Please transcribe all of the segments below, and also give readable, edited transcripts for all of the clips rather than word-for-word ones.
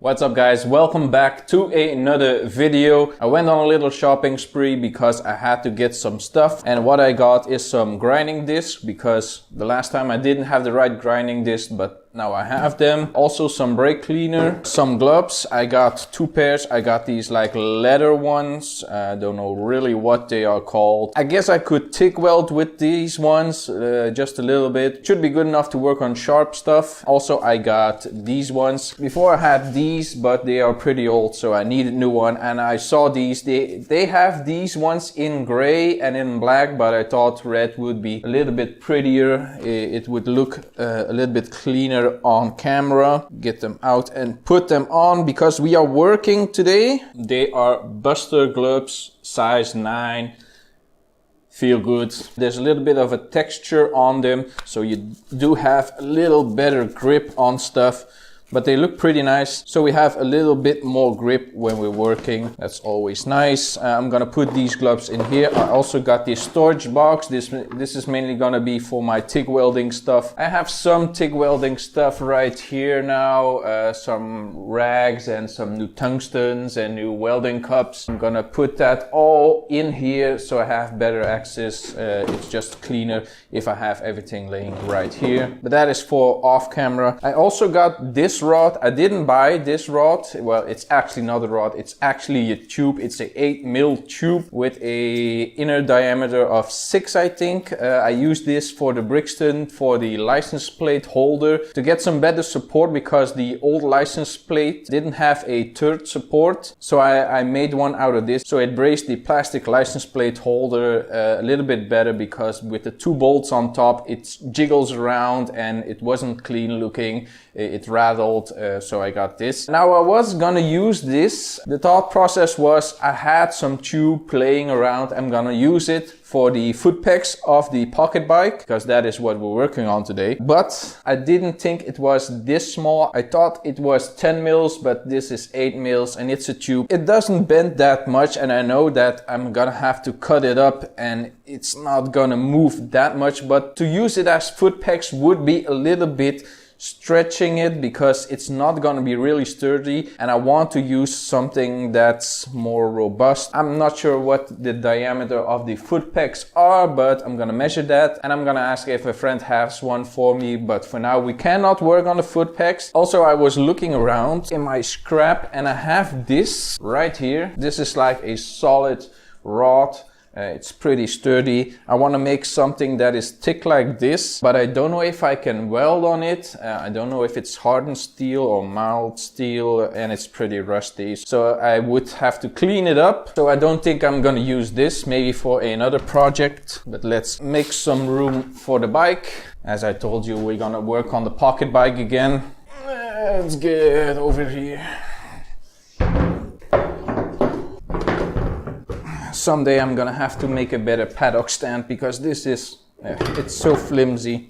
What's up guys, welcome back to another video. I went on a little shopping spree because I had to get some stuff, and what I got is some grinding discs because the last time I didn't have the right grinding disc, but now I have them. Also some brake cleaner, some gloves. I got two pairs. I got these like leather ones. I don't know really what they are called. I guess I could TIG weld with these ones just a little bit. Should be good enough to work on sharp stuff. Also I got these ones. Before I had these, but they are pretty old, so I needed a new one. And I saw these. They have these ones in gray and in black, but I thought red would be a little bit prettier. It would look a little bit cleaner on camera. Get them out and put them on because we are working today. They are Buster gloves, size 9. Feel good. There's a little bit of a texture on them, so you do have a little better grip on stuff. But they look pretty nice, so we have a little bit more grip when we're working. That's always nice. I'm gonna put these gloves in here. I also got this storage box. This is mainly gonna be for my TIG welding stuff. I have some TIG welding stuff right here now. Some rags and some new tungstens and new welding cups. I'm gonna put that all in here so I have better access. It's just cleaner if I have everything laying right here. But that is for off camera. I also got this rod. I didn't buy this rod. Well, it's actually not a rod. It's actually a tube. It's a 8mm tube with a inner diameter of 6, I think. I used this for the Brixton for the license plate holder to get some better support because the old license plate didn't have a third support. So I made one out of this. So it braced the plastic license plate holder a little bit better because with the 2 bolts on top, it jiggles around and it wasn't clean looking. It rattled, so I got this. Now I was gonna use this. The thought process was I had some tube playing around. I'm gonna use it for the foot pegs of the pocket bike because that is what we're working on today. But I didn't think it was this small. I thought it was 10 mils, but this is 8 mils and it's a tube. It doesn't bend that much, and I know that I'm gonna have to cut it up and it's not gonna move that much, but to use it as foot pegs would be a little bit stretching it because it's not going to be really sturdy, and I want to use something that's more robust. I'm not sure what the diameter of the foot pegs are, but I'm going to measure that and I'm going to ask if a friend has one for me, but for now we cannot work on the foot pegs. Also, I was looking around in my scrap and I have this right here. This is like a solid rod. It's pretty sturdy. I want to make something that is thick like this, but I don't know if I can weld on it. I don't know if it's hardened steel or mild steel, and it's pretty rusty. So I would have to clean it up. So I don't think I'm gonna use this, maybe for another project. But let's make some room for the bike. As I told you, we're gonna work on the pocket bike again. Let's get over here. Someday I'm gonna have to make a better paddock stand because this is, it's so flimsy.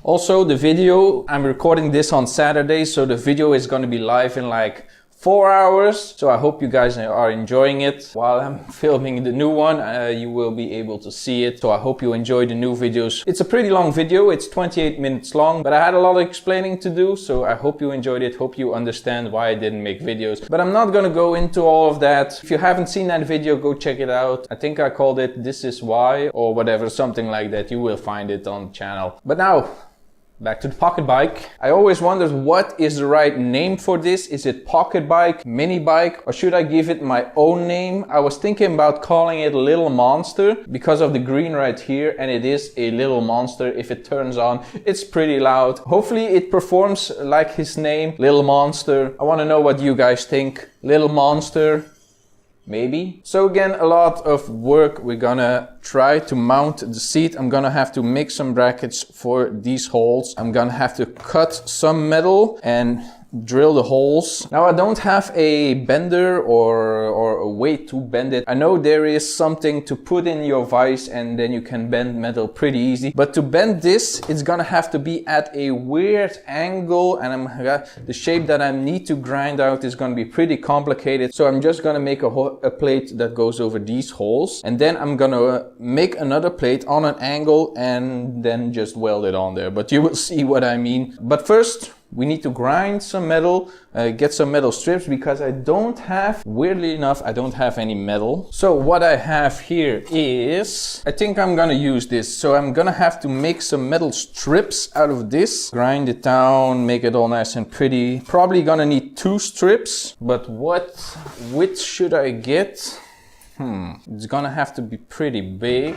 Also the video, I'm recording this on Saturday, so the video is gonna be live in like 4 hours. So I hope you guys are enjoying it. While I'm filming the new one, you will be able to see it. So I hope you enjoy the new videos. It's a pretty long video. It's 28 minutes long, but I had a lot of explaining to do. So I hope you enjoyed it. Hope you understand why I didn't make videos. But I'm not gonna go into all of that. If you haven't seen that video, go check it out. I think I called it This Is Why or whatever, something like that. You will find it on the channel. But now, back to the pocket bike. I always wondered what is the right name for this. Is it pocket bike, mini bike, or should I give it my own name? I was thinking about calling it Little Monster because of the green right here, and it is a little monster. If it turns on, it's pretty loud. Hopefully it performs like his name, Little Monster. I want to know what you guys think. Little Monster, maybe. So again, a lot of work. We're gonna try to mount the seat. I'm gonna have to make some brackets for these holes. I'm gonna have to cut some metal and drill the holes. Now I don't have a bender or a way to bend it. I know there is something to put in your vise and then you can bend metal pretty easy. But to bend this, it's gonna have to be at a weird angle, and the shape that I need to grind out is gonna be pretty complicated. So I'm just gonna make a plate that goes over these holes, and then I'm gonna make another plate on an angle and then just weld it on there. But you will see what I mean. But first, We need to grind some metal, get some metal strips, because I don't have, weirdly enough, I don't have any metal. So what I have here is, I think I'm gonna use this. So I'm gonna have to make some metal strips out of this, grind it down, make it all nice and pretty. Probably gonna need 2 strips, but which should I get? It's gonna have to be pretty big.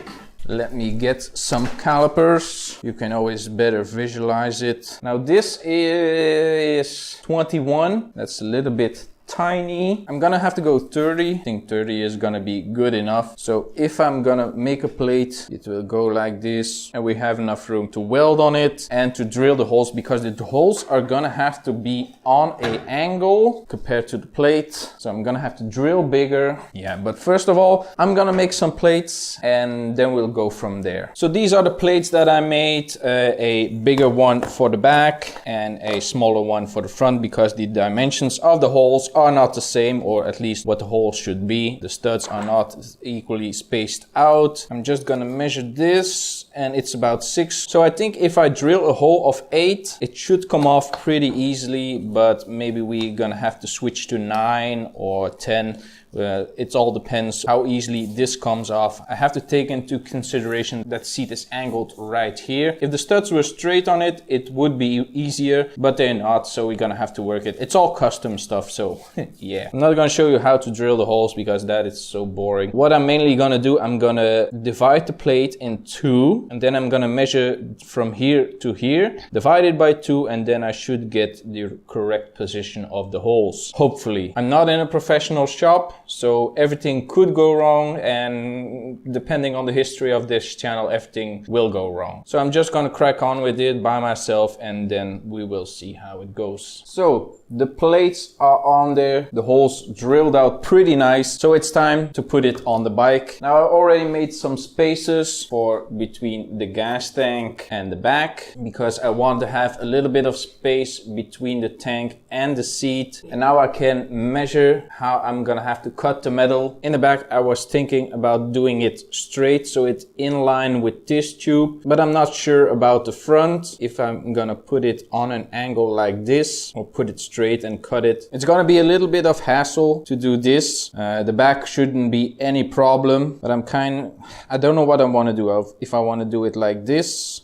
Let me get some calipers. You can always better visualize it. Now this is 21. That's a little bit tiny. I'm gonna have to go 30. I think 30 is gonna be good enough. So if I'm gonna make a plate, it will go like this, and we have enough room to weld on it and to drill the holes, because the holes are gonna have to be on an angle compared to the plate. So I'm gonna have to drill bigger. Yeah, but first of all, I'm gonna make some plates and then we'll go from there. So these are the plates that I made, a bigger one for the back and a smaller one for the front, because the dimensions of the holes are not the same, or at least what the holes should be. The studs are not equally spaced out. I'm just gonna measure this, and it's about 6. So I think if I drill a hole of 8, it should come off pretty easily, but maybe we're gonna have to switch to 9 or 10. It all depends how easily this comes off. I have to take into consideration that seat is angled right here. If the studs were straight on it, it would be easier, but they're not, so we're gonna have to work it. It's all custom stuff, so yeah. I'm not gonna show you how to drill the holes because that is so boring. What I'm mainly gonna do, I'm gonna divide the plate in 2, and then I'm gonna measure from here to here, divide it by 2, and then I should get the correct position of the holes. Hopefully. I'm not in a professional shop, so everything could go wrong, and depending on the history of this channel, everything will go wrong. So I'm just gonna crack on with it by myself, and then we will see how it goes. So the plates are on there, the holes drilled out pretty nice, so it's time to put it on the bike. Now I already made some spaces for between the gas tank and the back, because I want to have a little bit of space between the tank and the seat. And now I can measure how I'm gonna have to cut the metal. In the back I was thinking about doing it straight, so it's in line with this tube, but I'm not sure about the front, if I'm gonna put it on an angle like this or put it straight and cut it. It's gonna be a little bit of hassle to do this. The back shouldn't be any problem, but I don't know what I want to do. If I want to do it like this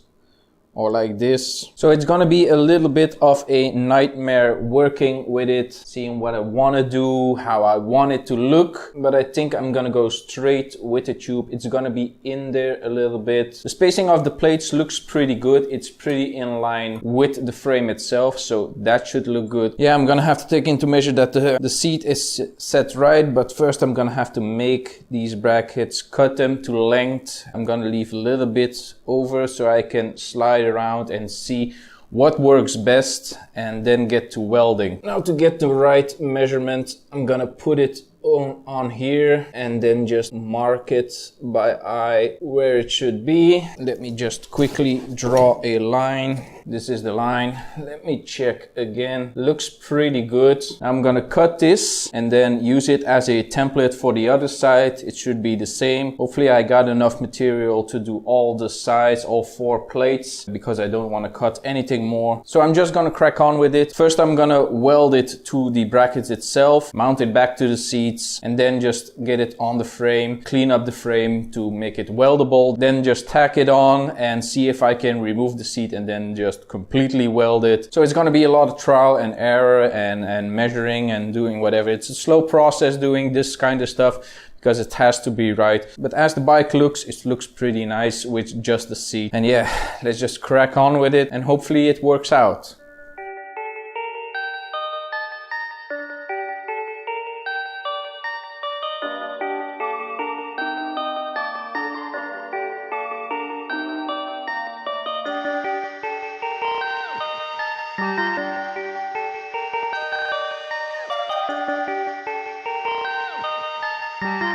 or like this. So it's gonna be a little bit of a nightmare working with it, seeing what I want to do, how I want it to look, but I think I'm gonna go straight with the tube. It's gonna be in there a little bit. The spacing of the plates looks pretty good. It's pretty in line with the frame itself, so that should look good. Yeah, I'm gonna have to take into measure that the seat is set right, but first I'm gonna have to make these brackets, cut them to length. I'm gonna leave a little bit over so I can slide around and see what works best, and then get to welding. Now to get the right measurement, I'm gonna put it on here and then just mark it by eye where it should be. Let me just quickly draw a line. This is the line. Let me check again. Looks pretty good. I'm gonna cut this and then use it as a template for the other side. It should be the same. Hopefully I got enough material to do all the sides, all 4 plates, because I don't want to cut anything more. So I'm just gonna crack on with it. First I'm gonna weld it to the brackets itself, mount it back to the seats, and then just get it on the frame, clean up the frame to make it weldable, then just tack it on and see if I can remove the seat and then just completely weld it. So it's going to be a lot of trial and error and measuring and doing whatever. It's a slow process doing this kind of stuff because it has to be right. But as the bike looks, it looks pretty nice with just the seat. And yeah, let's just crack on with it and hopefully it works out.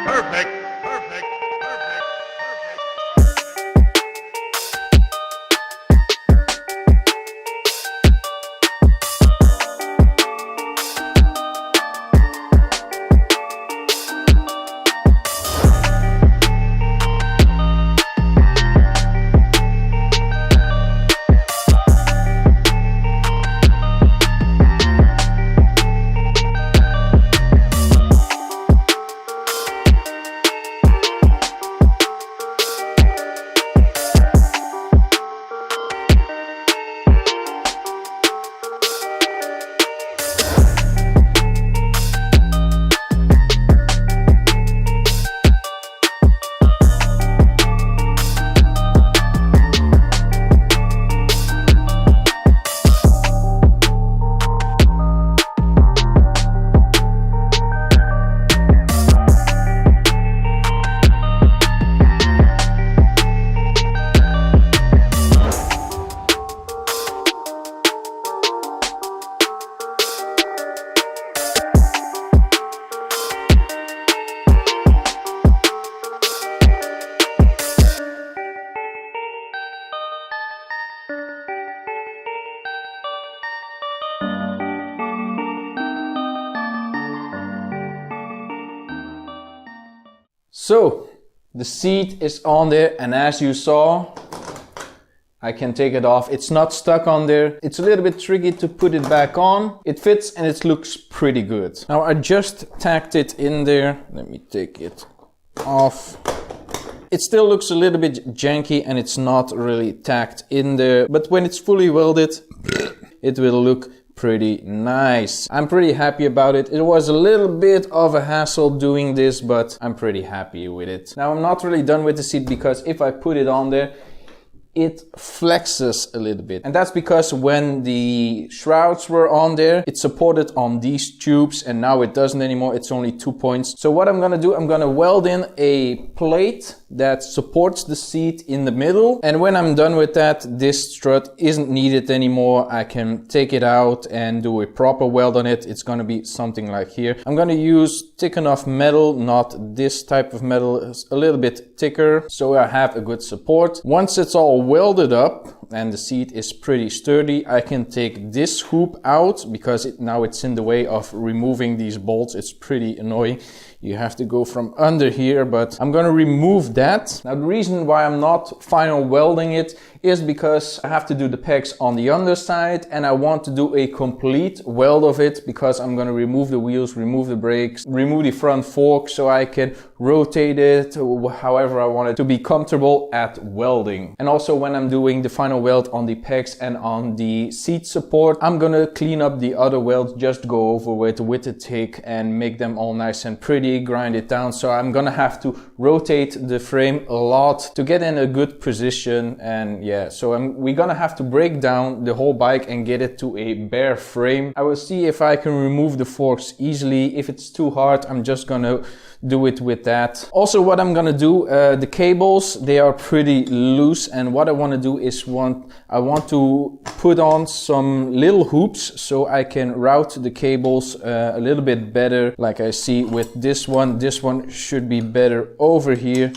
Perfect, perfect, perfect, perfect. So the seat is on there, and as you saw, I can take it off. It's not stuck on there. It's a little bit tricky to put it back on. It fits and it looks pretty good. Now I just tacked it in there. Let me take it off. It still looks a little bit janky and it's not really tacked in there, but when it's fully welded, it will look pretty nice. I'm pretty happy about it. It was a little bit of a hassle doing this, but I'm pretty happy with it. Now I'm not really done with the seat because if I put it on there, it flexes a little bit. And that's because when the shrouds were on there, it supported on these tubes and now it doesn't anymore. It's only 2 points. So what I'm gonna do, I'm gonna weld in a plate that supports the seat in the middle. And when I'm done with that, this strut isn't needed anymore. I can take it out and do a proper weld on it. It's gonna be something like here. I'm gonna use thick enough metal, not this type of metal, it's a little bit thicker, so I have a good support. Once it's all welded up and the seat is pretty sturdy, I can take this hoop out because now it's in the way of removing these bolts. It's pretty annoying. You have to go from under here, but I'm gonna remove that. Now the reason why I'm not final welding it is because I have to do the pegs on the underside and I want to do a complete weld of it because I'm gonna remove the wheels, remove the brakes, remove the front fork so I can rotate it however I want it to be comfortable at welding. And also when I'm doing the final weld on the pegs and on the seat support, I'm gonna clean up the other welds, just go over it with the TIG and make them all nice and pretty, grind it down. So I'm gonna have to rotate the frame a lot to get in a good position, and yeah, so we're gonna have to break down the whole bike and get it to a bare frame. I will see if I can remove the forks easily. If it's too hard, I'm just gonna do it with that. Also what I'm gonna do, the cables, they are pretty loose, and what I want to do is I want to put on some little hoops so I can route the cables a little bit better, like I see with this one. This one should be better over here,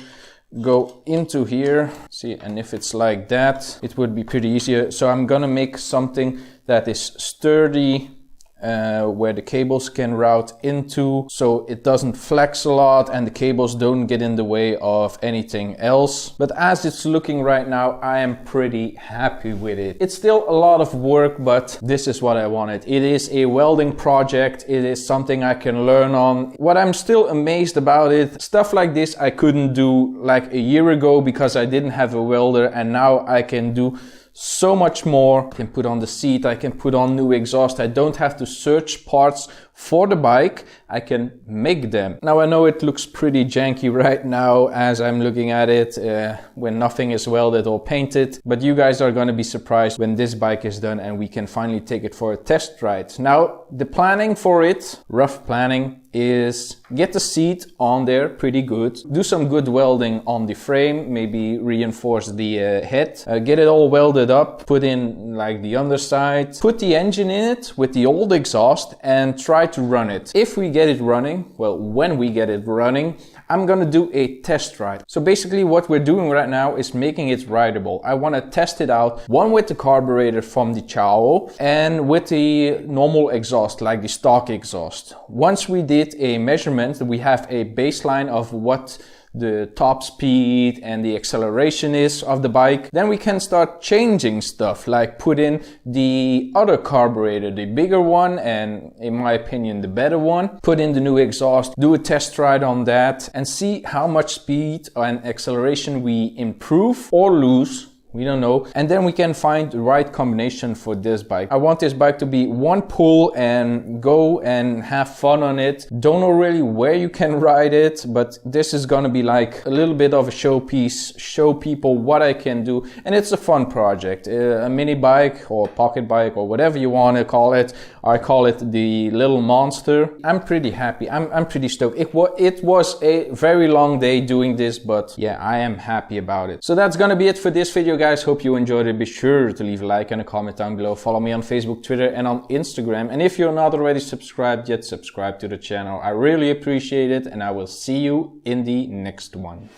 go into here, see, and if it's like that, it would be pretty easier. So I'm gonna make something that is sturdy, where the cables can route into, so it doesn't flex a lot and the cables don't get in the way of anything else. But as it's looking right now, I am pretty happy with it. It's still a lot of work, but this is what I wanted. It is a welding project. It is something I can learn on. What I'm still amazed about it, stuff like this I couldn't do like a year ago because I didn't have a welder, and now I can do so much more. I can put on the seat, I can put on new exhaust. I don't have to search parts for the bike, I can make them. Now I know it looks pretty janky right now as I'm looking at it when nothing is welded or painted, but you guys are gonna be surprised when this bike is done and we can finally take it for a test ride. Now the planning for it, rough planning, is get the seat on there pretty good, do some good welding on the frame, maybe reinforce the head, get it all welded up, put in like the underside, put the engine in it with the old exhaust and try to run it. If we get it running, well, when we get it running, I'm gonna do a test ride. So basically what we're doing right now is making it rideable. I wanna test it out, one with the carburetor from the Ciao and with the normal exhaust, like the stock exhaust. Once we did a measurement, we have a baseline of what the top speed and the acceleration is of the bike, then we can start changing stuff, like put in the other carburetor, the bigger one and in my opinion the better one, put in the new exhaust, do a test ride on that and see how much speed and acceleration we improve or lose. We don't know. And then we can find the right combination for this bike. I want this bike to be one pull and go and have fun on it. Don't know really where you can ride it, but this is gonna be like a little bit of a showpiece, show people what I can do. And it's a fun project. A mini bike or pocket bike or whatever you want to call it. I call it the little monster. I'm pretty happy. I'm pretty stoked. It was a very long day doing this, but yeah, I am happy about it. So that's gonna be it for this video, guys. Hope you enjoyed it. Be sure to leave a like and a comment down below. Follow me on Facebook, Twitter and on Instagram. And if you're not already subscribed yet, subscribe to the channel. I really appreciate it and I will see you in the next one.